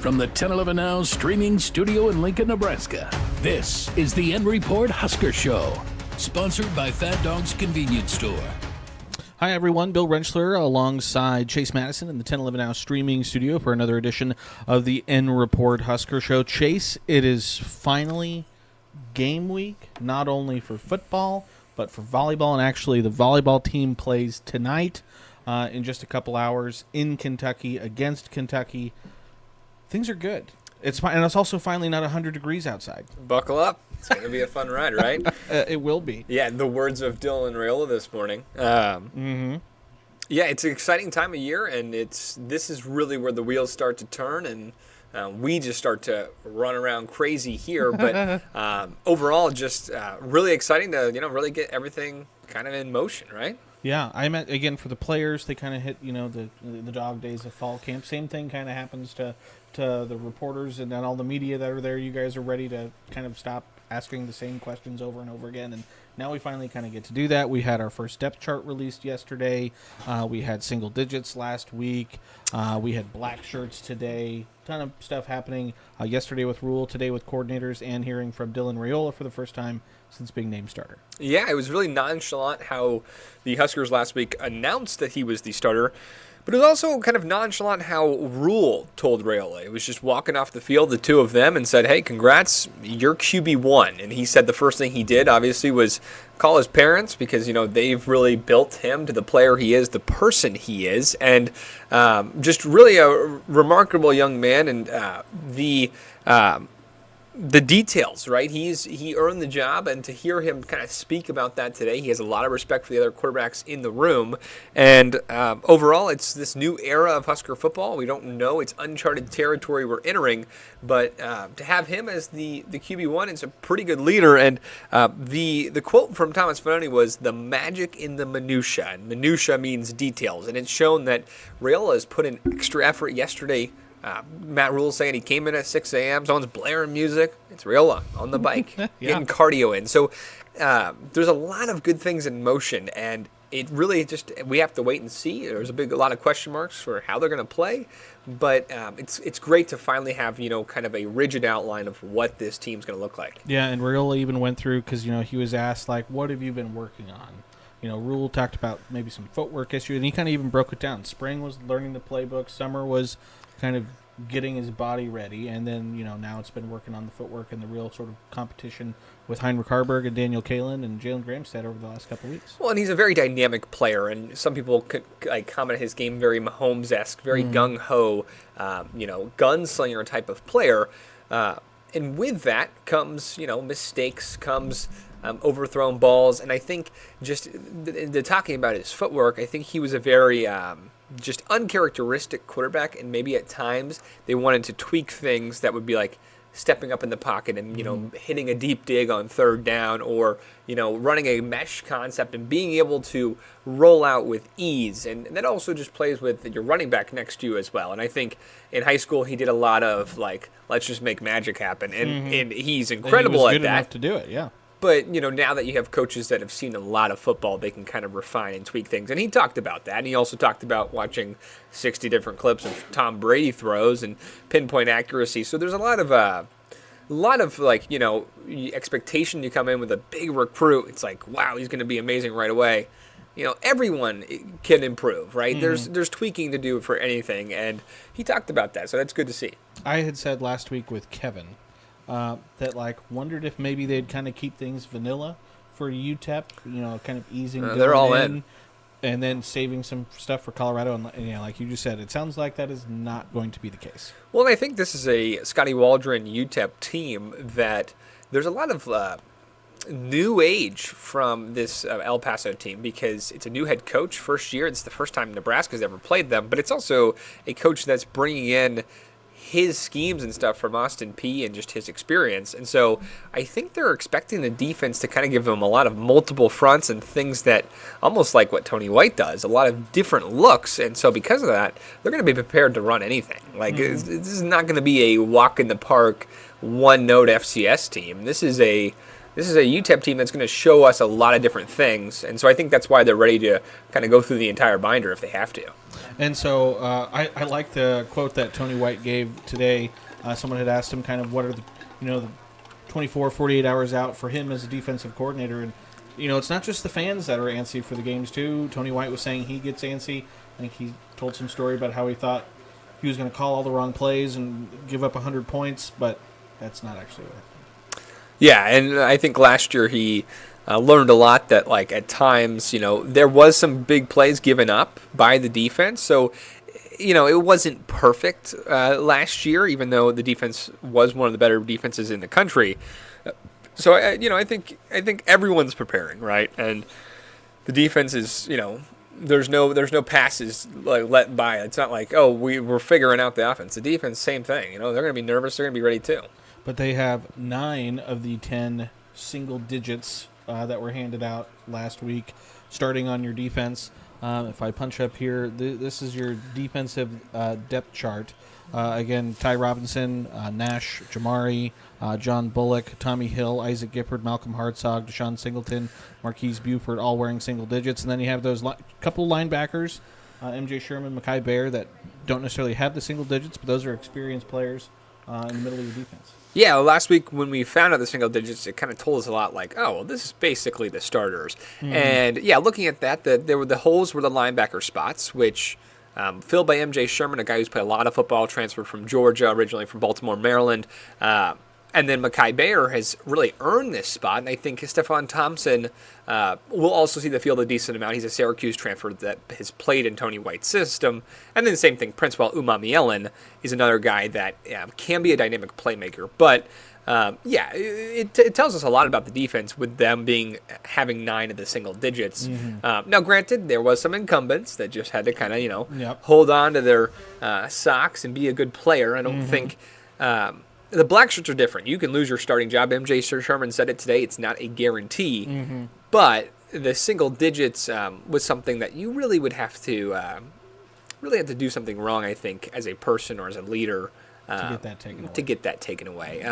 From the 1011 Now streaming studio in Lincoln, Nebraska, this is the REPORT Husker Show, sponsored by Fat Dog's Convenience Store. Hi, everyone. Bill Rentschler alongside Chase Matteson in the 1011 Now streaming studio for another edition of the REPORT Husker Show. Chase, it is finally game week, not only for football, but for volleyball. And actually, the volleyball team plays tonight in just a couple hours in Kentucky against Kentucky. Things are good. It's fine, and it's also finally not 100 degrees outside. Buckle up. It's going to be a fun ride, right? It will be. Yeah, the words of Dylan Rhule this morning. Yeah, it's an exciting time of year, and this is really where the wheels start to turn, and we just start to run around crazy here. But overall, just really exciting to really get everything kind of in motion, right? Yeah, I meant, again, for the players, they kind of hit, the dog days of fall camp. Same thing kind of happens to the reporters and then all the media that are there. You guys are ready to kind of stop asking the same questions over and over again. And now we finally kind of get to do that. We had our first depth chart released yesterday. We had single digits last week. We had black shirts today. Ton of stuff happening yesterday with Rhule, today with coordinators, and hearing from Dylan Rhule for the first time since being named starter. Yeah, it was really nonchalant how the Huskers last week announced that he was the starter, but it was also kind of nonchalant how Rhule told Rhule. It was just walking off the field, the two of them, and said, hey, congrats, you're QB1. And he said the first thing he did, obviously, was call his parents because, they've really built him to the player he is, the person he is, and just really a remarkable young man. And the details, right? He earned the job, and to hear him kind of speak about that today, he has a lot of respect for the other quarterbacks in the room. And overall, it's this new era of Husker football. We don't know; it's uncharted territory we're entering. But to have him as the QB1, it's a pretty good leader. And the quote from Thomas Fanoni was the magic in the minutia. And minutia means details, and it's shown that Rhule has put in extra effort yesterday. Matt Rhule saying he came in at 6 a.m. Someone's blaring music. It's Rhule on the bike, getting cardio in. So there's a lot of good things in motion, and it really we have to wait and see. There's a lot of question marks for how they're going to play, but it's great to finally have kind of a rigid outline of what this team's going to look like. Yeah, and Rhule even went through because he was asked what have you been working on. Rhule talked about maybe some footwork issue, and he kind of even broke it down. Spring was learning the playbook. Summer was kind of getting his body ready, and then now it's been working on the footwork and the real sort of competition with Heinrich Harburg and Daniel Kalin and Jalen Gramstad over the last couple of weeks. Well, and he's a very dynamic player, and some people could comment his game very Mahomes-esque, very gung-ho, gunslinger type of player. And with that comes, mistakes, comes overthrown balls, and I think just the talking about his footwork, I think he was a very just uncharacteristic quarterback, and maybe at times they wanted to tweak things that would be like stepping up in the pocket and hitting a deep dig on third down, or running a mesh concept and being able to roll out with ease, and that also just plays with your running back next to you as well. And I think in high school he did a lot of let's just make magic happen, and he's incredible at that. Good enough to do it, yeah. But, now that you have coaches that have seen a lot of football, they can kind of refine and tweak things. And he talked about that. And he also talked about watching 60 different clips of Tom Brady throws and pinpoint accuracy. So there's a lot of expectation. You come in with a big recruit. It's like, wow, he's going to be amazing right away. Everyone can improve, right? There's tweaking to do for anything. And he talked about that. So that's good to see. I had said last week with Kevin that wondered if maybe they'd kind of keep things vanilla for UTEP, kind of easing. They're all in, and then saving some stuff for Colorado. And like you just said, it sounds like that is not going to be the case. Well, and I think this is a Scotty Waldron UTEP team that there's a lot of new age from this El Paso team, because it's a new head coach, first year. It's the first time Nebraska's ever played them, but it's also a coach that's bringing in his schemes and stuff from Austin Peay and just his experience. And so I think they're expecting the defense to kind of give them a lot of multiple fronts and things that almost like what Tony White does, a lot of different looks. And so because of that, they're going to be prepared to run anything. This is not going to be a walk in the park, one note FCS team. This is a this is a UTEP team that's going to show us a lot of different things. And so I think that's why they're ready to kind of go through the entire binder if they have to. And so I like the quote that Tony White gave today. Someone had asked him kind of what are the 24, 48 hours out for him as a defensive coordinator. And, it's not just the fans that are antsy for the games, too. Tony White was saying he gets antsy. I think he told some story about how he thought he was going to call all the wrong plays and give up 100 points, but that's not actually what happened. Yeah, and I think last year he learned a lot that, like, at times, there was some big plays given up by the defense. So, it wasn't perfect last year, even though the defense was one of the better defenses in the country. So, I think everyone's preparing, right? And the defense is, there's no passes like let by. It's not like, we're figuring out the offense. The defense, same thing. They're going to be nervous. They're going to be ready too. But they have 9 of the 10 single digits that were handed out last week, starting on your defense. If I punch up here, this is your defensive depth chart. Again, Ty Robinson, Nash, Jamari, John Bullock, Tommy Hill, Isaac Gifford, Malcolm Hartzog, Deshaun Singleton, Marquise Buford, all wearing single digits. And then you have those couple linebackers, MJ Sherman, Mekhi Bear, that don't necessarily have the single digits, but those are experienced players in the middle of the defense. Yeah, last week when we found out the single digits, it kind of told us a lot like, this is basically the starters. Mm-hmm. And, yeah, looking at that, the holes were the linebacker spots, which filled by MJ Sherman, a guy who's played a lot of football, transferred from Georgia, originally from Baltimore, Maryland. And then Mekhi Bear has really earned this spot, and I think Stephon Thompson will also see the field a decent amount. He's a Syracuse transfer that has played in Tony White's system. And then the same thing, Principal Umamielen is another guy that can be a dynamic playmaker. But, it tells us a lot about the defense with them having 9 of the single digits. Mm-hmm. Now, granted, there was some incumbents that just had to kind of, hold on to their socks and be a good player. I don't think... the black shirts are different. You can lose your starting job. MJ Sherman said it today. It's not a guarantee. Mm-hmm. But the single digits was something that you really would have to do something wrong, I think, as a person or as a leader to get that taken away.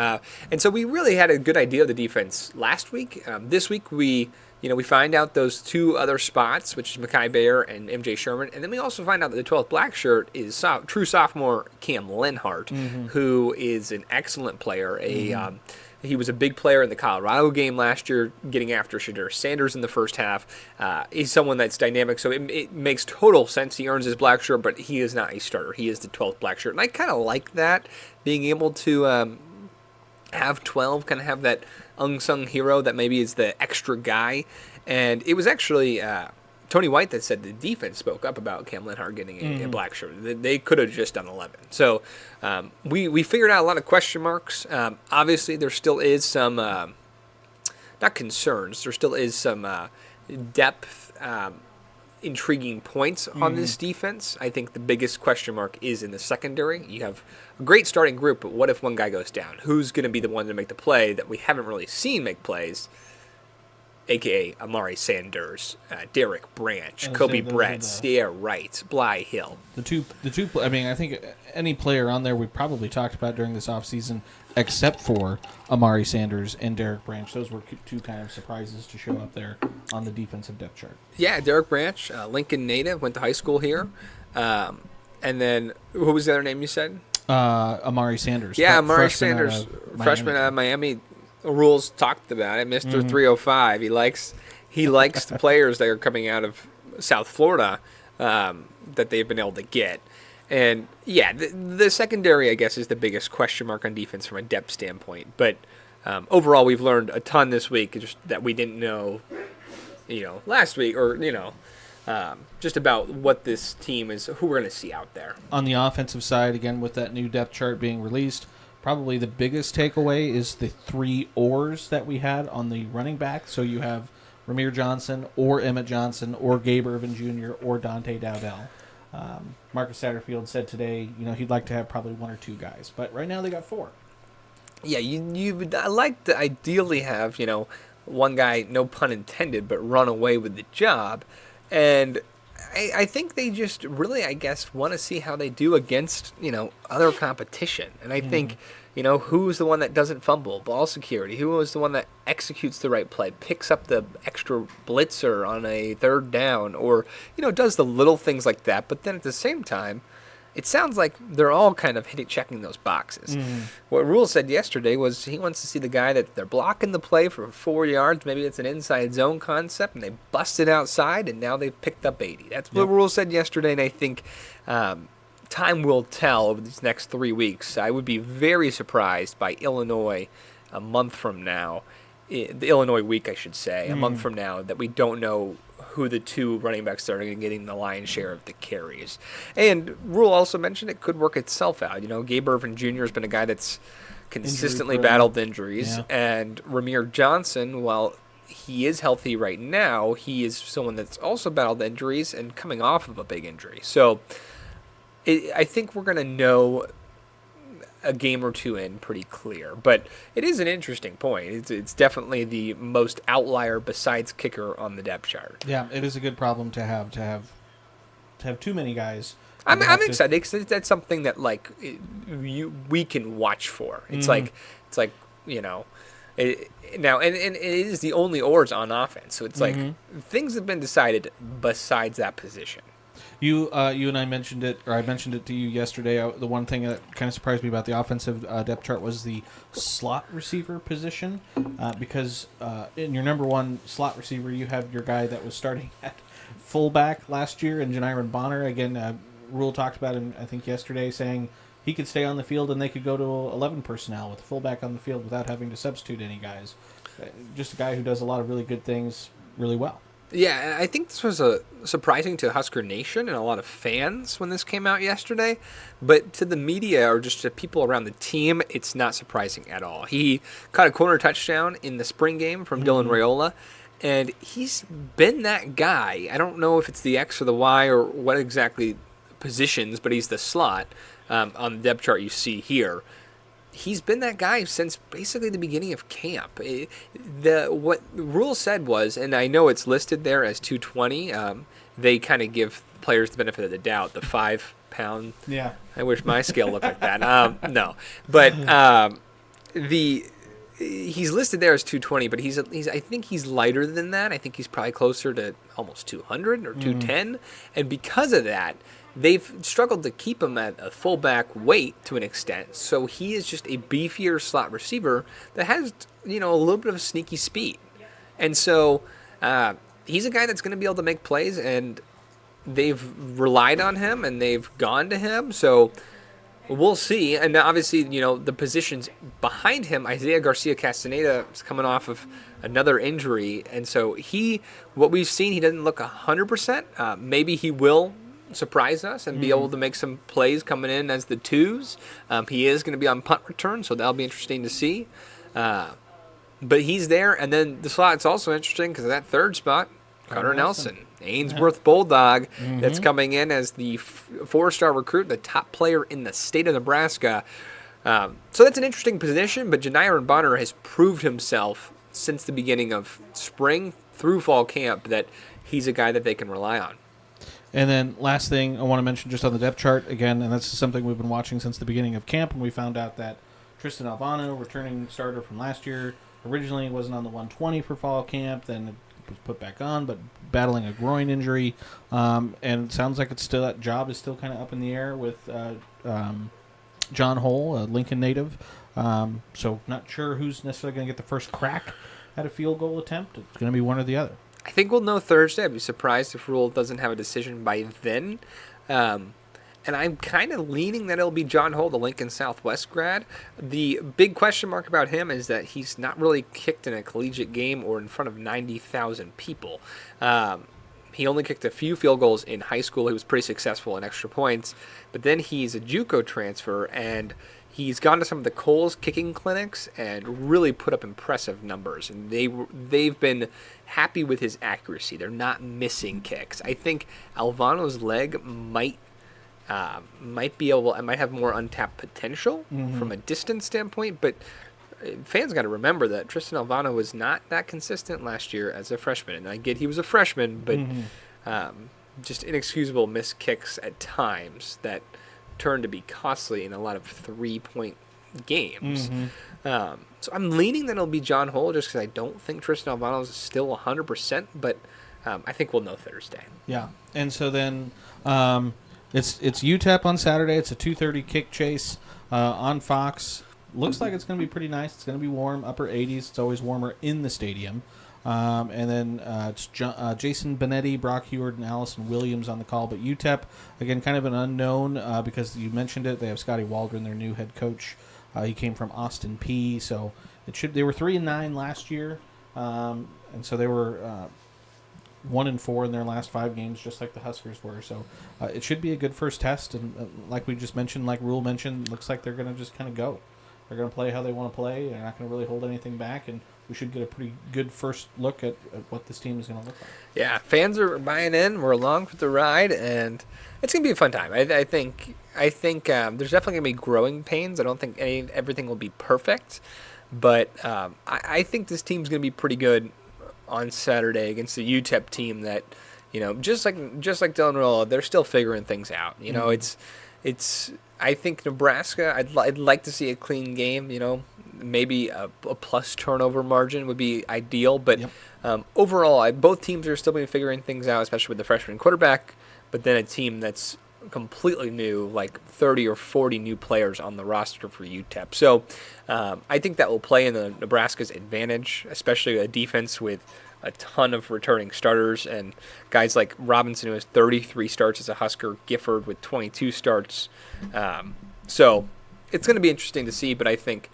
And so we really had a good idea of the defense last week. This week we find out those 2 other spots, which is Mekhi Bear and MJ Sherman. And then we also find out that the 12th black shirt is true sophomore Cam Lenhart, who is an excellent player. He was a big player in the Colorado game last year, getting after Shadur Sanders in the first half. He's someone that's dynamic, so it makes total sense. He earns his black shirt, but he is not a starter. He is the 12th black shirt. And I kind of like that, being able to have 12, kind of have that unsung hero that maybe is the extra guy. And it was actually Tony White that said the defense spoke up about Cam Lenhart getting a black shirt. They could have just done 11. So we figured out a lot of question marks. Obviously, there still is some, not concerns, there still is some depth, intriguing points on this defense. I think the biggest question mark is in the secondary. You have a great starting group, but what if one guy goes down? Who's going to be the one to make the play that we haven't really seen make plays? A.k.a. Amari Sanders, Derek Branch, Kobe Brett, Sierra Wright, Bly Hill. The two. I mean, I think any player on there we probably talked about during this offseason, except for Amari Sanders and Derek Branch. Those were 2 kind of surprises to show up there on the defensive depth chart. Yeah, Derek Branch, Lincoln native, went to high school here. And then, who was the other name you said? Amari Sanders. Yeah, Amari Sanders, freshman out of Miami. Rhule's talked about it, Mr. 305. He likes the players that are coming out of South Florida that they've been able to get. And, yeah, the secondary, I guess, is the biggest question mark on defense from a depth standpoint. But overall, we've learned a ton this week just that we didn't know, last week or, just about what this team is, who we're going to see out there. On the offensive side, again, with that new depth chart being released, probably the biggest takeaway is the 3 ors that we had on the running back. So you have Ramir Johnson or Emmett Johnson or Gabe Irvin Jr. or Dante Dowdell. Marcus Satterfield said today, he'd like to have probably 1 or 2 guys. But right now they got 4. Yeah, you would like to ideally have, one guy, no pun intended, but run away with the job. And I think they just really, I guess, want to see how they do against, other competition. And I think, who's the one that doesn't fumble, ball security, who is the one that executes the right play, picks up the extra blitzer on a third down, or, does the little things like that. But then at the same time, it sounds like they're all kind of checking those boxes. What Rhule said yesterday was he wants to see the guy that they're blocking the play for 4 yards. Maybe it's an inside zone concept, and they bust it outside, and now they've picked up 80. That's what Rhule said yesterday, and I think time will tell over these next 3 weeks. I would be very surprised by Illinois a month from now, the Illinois week, I should say, a month from now, that we don't know who the two running backs are getting the lion's share of the carries. And Rhule also mentioned it could work itself out. Gabe Irvin Jr. has been a guy that's consistently battled injuries. Yeah. And Ramir Johnson, while he is healthy right now, he is someone that's also battled injuries and coming off of a big injury. So I think we're going to know a game or two in pretty clear. But it is an interesting point. It's definitely the most outlier besides kicker on the depth chart. Yeah, it is a good problem to have too many guys. I'm excited because that's something that we can watch for. It's now and it is the only oars on offense. So it's things have been decided besides that position. You and I mentioned it, or I mentioned it to you yesterday. The one thing that kind of surprised me about the offensive depth chart was the slot receiver position, because in your number one slot receiver, you have your guy that was starting at fullback last year, and Janiron Bonner. Again, Rhule talked about him, I think, yesterday, saying he could stay on the field and they could go to 11 personnel with the fullback on the field without having to substitute any guys. Just a guy who does a lot of really good things really well. Yeah, I think this was surprising to Husker Nation and a lot of fans when this came out yesterday. But to the media or just to people around the team, it's not surprising at all. He caught a corner touchdown in the spring game from Dylan Raiola, and he's been that guy. I don't know if it's the X or the Y or what exactly positions, but he's the slot on the depth chart you see here. He's been that guy since basically the beginning of camp. What Rhule said was, and I know it's listed there as 220, they kind of give players the benefit of the doubt, the 5-pound. Yeah. I wish my scale looked like that. No. But he's listed there as 220, but he's I think he's lighter than that. I think he's probably closer to almost 200 or 210. And because of that, they've struggled to keep him at a fullback weight to an extent, so he is just a beefier slot receiver that has, a little bit of sneaky speed. And so he's a guy that's going to be able to make plays, and they've relied on him, and they've gone to him, so we'll see. And obviously, the positions behind him, Isaiah Garcia-Castaneda is coming off of another injury, and so what we've seen, he doesn't look 100%. Maybe he will surprise us and be able to make some plays coming in as the twos. He is going to be on punt return, so that'll be interesting to see. But he's there, and then the slot's also interesting because of that third spot, Carter Nelson, Ainsworth Bulldog, that's coming in as the 4-star recruit, the top player in the state of Nebraska. So that's an interesting position, but Janiron Bonner has proved himself since the beginning of spring through fall camp that he's a guy that they can rely on. And then last thing I want to mention just on the depth chart, again, and that's something we've been watching since the beginning of camp, and we found out that Tristan Alvano, returning starter from last year, originally wasn't on the 120 for fall camp, then it was put back on, but battling a groin injury. And it sounds like that job is still kind of up in the air with John Hole, a Lincoln native. So not sure who's necessarily going to get the first crack at a field goal attempt. It's going to be one or the other. I think we'll know Thursday. I'd be surprised if Rhule doesn't have a decision by then. And I'm kind of leaning that it'll be John Hole, the Lincoln Southwest grad. The big question mark about him is that he's not really kicked in a collegiate game or in front of 90,000 people. He only kicked a few field goals in high school. He was pretty successful in extra points. But then he's a JUCO transfer, and he's gone to some of the Coles kicking clinics and really put up impressive numbers. And they've been happy with his accuracy. They're not missing kicks. I think Alvano's leg might have more untapped potential from a distance standpoint, but fans got to remember that Tristan Alvano was not that consistent last year as a freshman. And I get he was a freshman, but just inexcusable missed kicks at times that turned to be costly in a lot of 3-point games. So I'm leaning that it'll be John Hull just because I don't think Tristan Alvanos is still 100%, but I think we'll know Thursday. Yeah, and so then it's UTEP on Saturday. It's a 2:30 kick chase on Fox. Looks like it's going to be pretty nice. It's going to be warm, upper 80s. It's always warmer in the stadium. And then it's Jason Benetti, Brock Heward, and Allison Williams on the call. But UTEP, again, kind of an unknown because you mentioned it. They have Scotty Waldron, their new head coach. He came from Austin Peay. So they were 3-9 last year. And so they were 1-4 in their last 5 games, just like the Huskers were. So it should be a good first test. And like we just mentioned, like Rhule mentioned, looks like they're going to just kind of go. They're going to play how they want to play. They're not going to really hold anything back, and we should get a pretty good first look at what this team is going to look like. Yeah, fans are buying in. We're along for the ride, and it's going to be a fun time. I think there's definitely going to be growing pains. I don't think everything will be perfect, but I think this team's going to be pretty good on Saturday against the UTEP team that, just like Dylan Rolla, they're still figuring things out. It's. I think Nebraska, I'd like to see a clean game, maybe a plus turnover margin would be ideal. But overall, both teams are still figuring things out, especially with the freshman quarterback. But then a team that's completely new, like 30 or 40 new players on the roster for UTEP. So I think that will play in the Nebraska's advantage, especially a defense with a ton of returning starters and guys like Robinson, who has 33 starts as a Husker, Gifford with 22 starts. So it's going to be interesting to see, but I think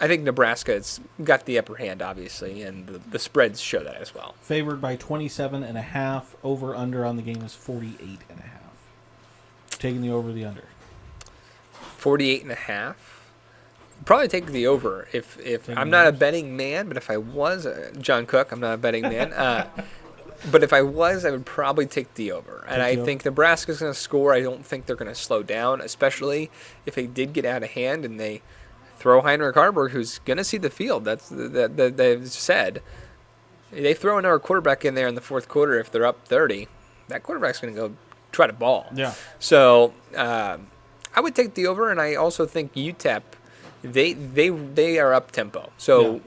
Nebraska's got the upper hand, obviously, and the spreads show that as well. Favored by 27.5. Over/under on the game is 48.5. Taking the over, the under. 48.5. Probably take the over if I'm not a betting man, but if I was John Cook, I'm not a betting man. But if I was, I would probably take the over. And I think Nebraska's going to score. I don't think they're going to slow down, especially if they did get out of hand and they throw Heinrich Harburg, who's going to see the field. That they've said. They throw another quarterback in there in the fourth quarter if they're up 30. That quarterback's going to go try to ball. Yeah. So I would take the over, and I also think UTEP. They are up tempo. So,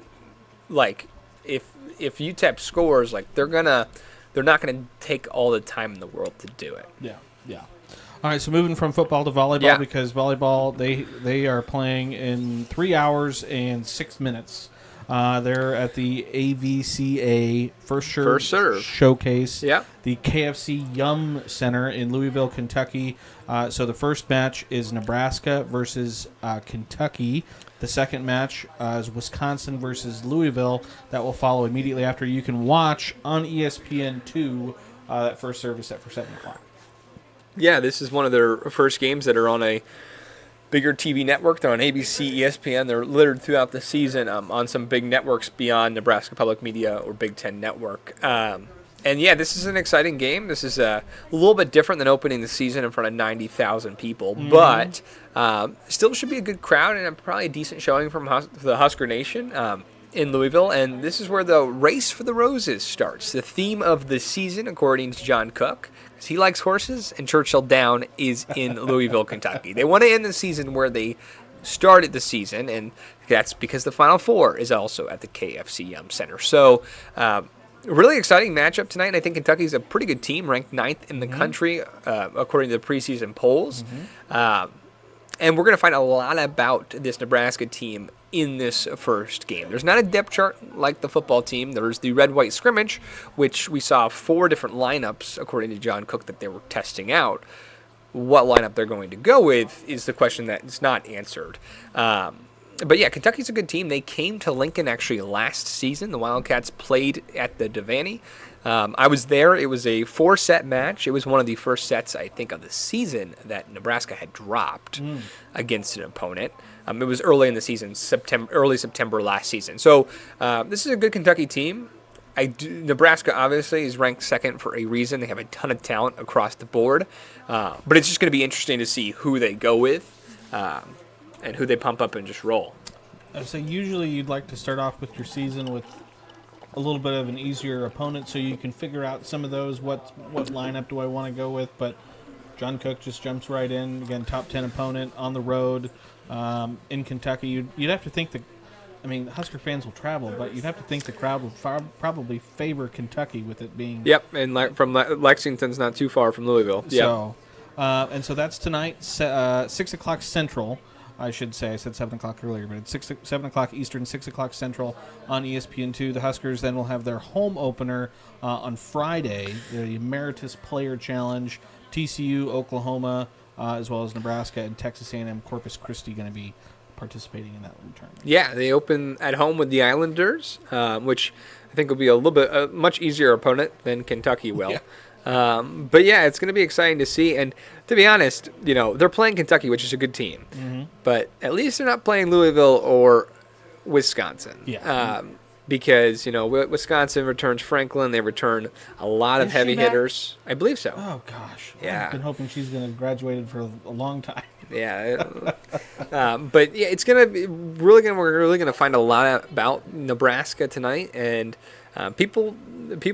like, if UTEP scores, like they're not gonna take all the time in the world to do it. Yeah. All right, so moving from football to volleyball because volleyball they are playing in 3 hours and 6 minutes. They're at the AVCA First Serve Showcase. Yeah. The KFC Yum Center in Louisville, Kentucky. So the first match is Nebraska versus Kentucky. The second match is Wisconsin versus Louisville. That will follow immediately after. You can watch on ESPN2 that first service set for 7 o'clock. Yeah, this is one of their first games that are on a bigger TV network. They're on ABC, ESPN. They're littered throughout the season on some big networks beyond Nebraska Public Media or Big Ten Network. And yeah, this is an exciting game. This is a little bit different than opening the season in front of 90,000 people, but still should be a good crowd and probably a decent showing from the Husker Nation in Louisville. And this is where the race for the roses starts. The theme of the season, according to John Cook, because he likes horses, and Churchill Down is in Louisville, Kentucky. They want to end the season where they started the season, and that's because the Final Four is also at the KFC Yum Center. So, really exciting matchup tonight, and I think Kentucky's a pretty good team, ranked 9th in the country, according to the preseason polls. And we're going to find a lot about this Nebraska team in this first game. There's not a depth chart like the football team. There's the red-white scrimmage, which we saw 4 different lineups, according to John Cook, that they were testing out. What lineup they're going to go with is the question that is not answered. But yeah, Kentucky's a good team. They came to Lincoln actually last season. The Wildcats played at the Devaney. I was there. It was a 4-set match. It was one of the first sets, I think, of the season that Nebraska had dropped against an opponent. It was early in the season, early September last season. So this is a good Kentucky team. Nebraska obviously is ranked 2nd for a reason. They have a ton of talent across the board. But it's just going to be interesting to see who they go with. And who they pump up and just roll. So usually you'd like to start off with your season with a little bit of an easier opponent, so you can figure out some of those. What lineup do I want to go with? But John Cook just jumps right in. Again, top 10 opponent on the road in Kentucky. You'd have to think that, I mean, Husker fans will travel, but you'd have to think the crowd would probably favor Kentucky with it being. Yep, and from Lexington's not too far from Louisville. Yep. So, and so that's tonight, 6 o'clock Central. I should say. I said 7 o'clock earlier, but it's 7 o'clock Eastern, 6 o'clock Central on ESPN2. The Huskers then will have their home opener on Friday, the Emeritus Player Challenge. TCU, Oklahoma, as well as Nebraska and Texas A&M Corpus Christi going to be participating in that tournament. Yeah, they open at home with the Islanders, which I think will be a much easier opponent than Kentucky will. Yeah. But yeah, it's going to be exciting to see. And to be honest, they're playing Kentucky, which is a good team. Mm-hmm. But at least they're not playing Louisville or Wisconsin. Yeah. Because, Wisconsin returns Franklin. They return a lot of heavy hitters. I believe so. Oh, gosh. Yeah. I've been hoping she's going to graduate for a long time. Yeah. But, yeah, it's going to be we're really going to find a lot about Nebraska tonight. And people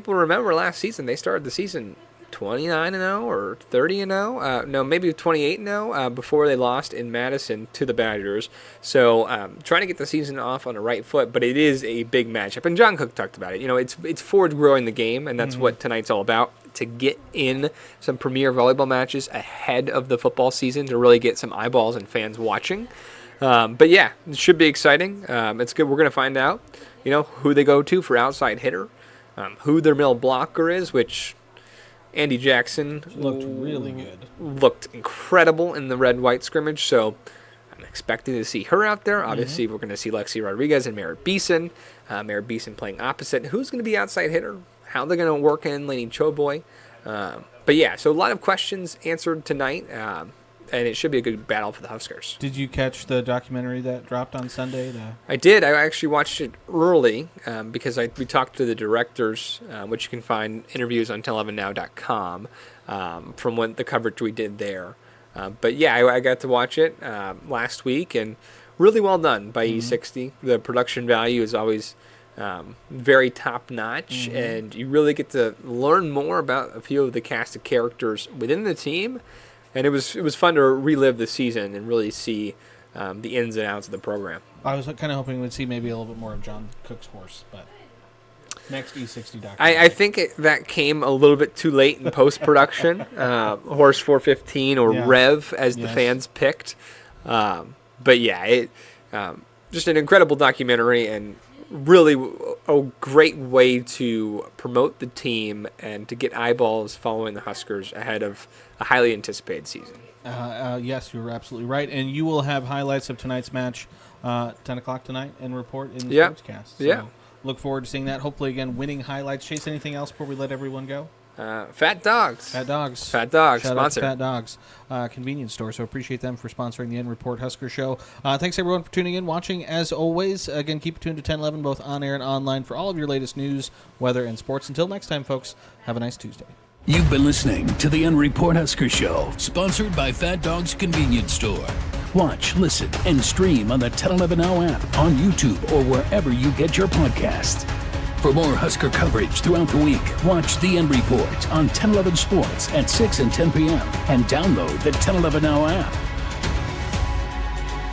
remember last season, they started the season 29-0 or 30-0. No, maybe 28-0 before they lost in Matteson to the Badgers. So trying to get the season off on the right foot, but it is a big matchup. And John Cook talked about it. It's forward growing the game, and that's what tonight's all about, to get in some premier volleyball matches ahead of the football season to really get some eyeballs and fans watching. But yeah, it should be exciting. It's good. We're going to find out, who they go to for outside hitter, who their middle blocker is, which Andy Jackson looked really good. Looked incredible in the red-white scrimmage, so I'm expecting to see her out there. Obviously, we're going to see Lexi Rodriguez and Merritt Beeson. Merritt Beeson playing opposite. Who's going to be outside hitter? How they're going to work in Lainey Choboy. But yeah, so a lot of questions answered tonight, and it should be a good battle for the Huskers. Did you catch the documentary that dropped on Sunday? I did. I actually watched it early because we talked to the directors, which you can find interviews on 1011now.com from the coverage we did there. But yeah, I got to watch it last week, and really well done by E60. The production value is always very top-notch, and you really get to learn more about a few of the cast of characters within the team. And it was fun to relive the season and really see the ins and outs of the program. I was kind of hoping we'd see maybe a little bit more of John Cook's horse, but next E60 documentary. I think that came a little bit too late in post-production. Horse 415 or Rev, as the fans picked. But yeah, just an incredible documentary, and really a great way to promote the team and to get eyeballs following the Huskers ahead of a highly anticipated season. Yes, you're absolutely right. And you will have highlights of tonight's match 10 o'clock tonight and report in the Sportscast. So look forward to seeing that. Hopefully, again, winning highlights. Chase, anything else before we let everyone go? Fat Dogs. Fat Dogs. Fat Dogs. Shout sponsor. out to Fat Dogs convenience store. So appreciate them for sponsoring the End Report Husker Show. Thanks, everyone, for tuning in, watching. As always, again, keep it tuned to 1011, both on air and online, for all of your latest news, weather, and sports. Until next time, folks, have a nice Tuesday. You've been listening to the End Report Husker Show, sponsored by Fat Dogs Convenience Store. Watch, listen, and stream on the 1011 Now app, on YouTube, or wherever you get your podcasts. For more Husker coverage throughout the week, watch The End Report on 1011 Sports at 6 and 10 p.m. and download the 1011 Now app.